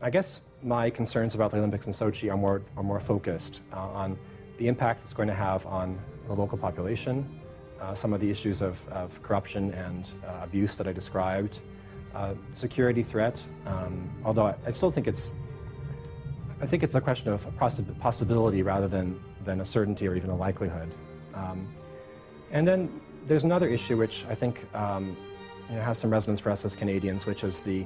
I guess my concerns about the Olympics in Sochi are more focused on the impact it's going to have on the local population, some of the issues of corruption and abuse that I described, security threat, although I still think it's a question of a possibility rather than a certainty or even a likelihood. And then there's another issue which I think has some resonance for us as Canadians, which is the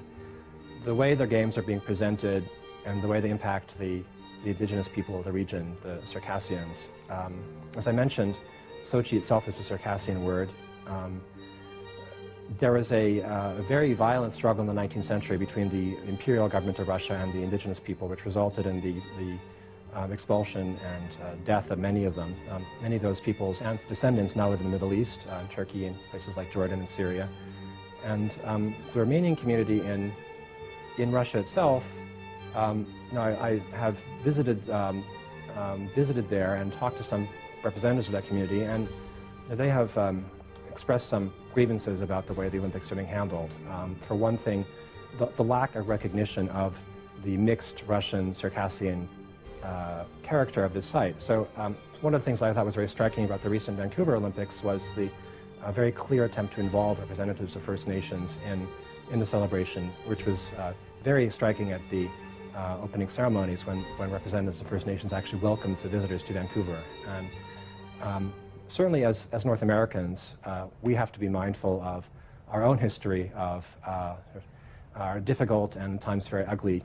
way the games are being presented and the way they impact the indigenous people of the region, the Circassians. As I mentioned, Sochi itself is a Circassian word. There was a very violent struggle in the 19th century between the imperial government of Russia and the indigenous people, which resulted in the expulsion and death of many of them. Many of those people's descendants now live in the Middle East, Turkey, and places like Jordan and Syria. And the remaining community in Russia itself, I have visited there and talked to some representatives of that community, and they have expressed some grievances about the way the Olympics are being handled. For one thing, the lack of recognition of the mixed Russian Circassian character of this site. So one of the things I thought was very striking about the recent Vancouver Olympics was the very clear attempt to involve representatives of First Nations in the celebration, which was very striking at the opening ceremonies when representatives of First Nations actually welcomed the visitors to Vancouver. And certainly as North Americans, we have to be mindful of our own history of our difficult and at times very ugly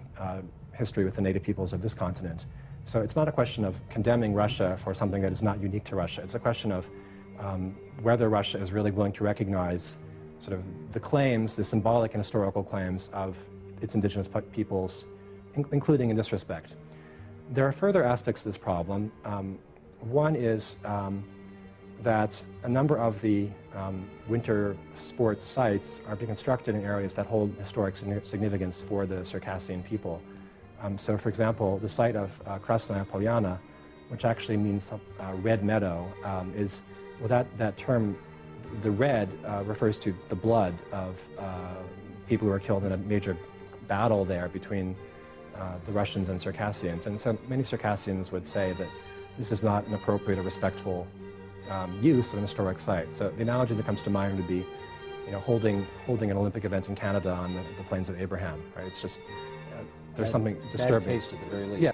history with the native peoples of this continent. So it's not a question of condemning Russia for something that is not unique to Russia. It's a question of whether Russia is really willing to recognize sort of the claims, the symbolic and historical claims of its indigenous peoples, including in this respect. There are further aspects to this problem. One is that a number of the winter sports sites are being constructed in areas that hold historic significance for the Circassian people. So, for example, the site of Krasnaya Polyana, which actually means red meadow, that term, the red, refers to the blood of people who were killed in a major battle there between the Russians and Circassians. And so many Circassians would say that this is not an appropriate or respectful use of an historic site. So the analogy that comes to mind would be, holding an Olympic event in Canada on the plains of Abraham. Right? It's just there's something disturbing. Bad taste at the very least. Yeah.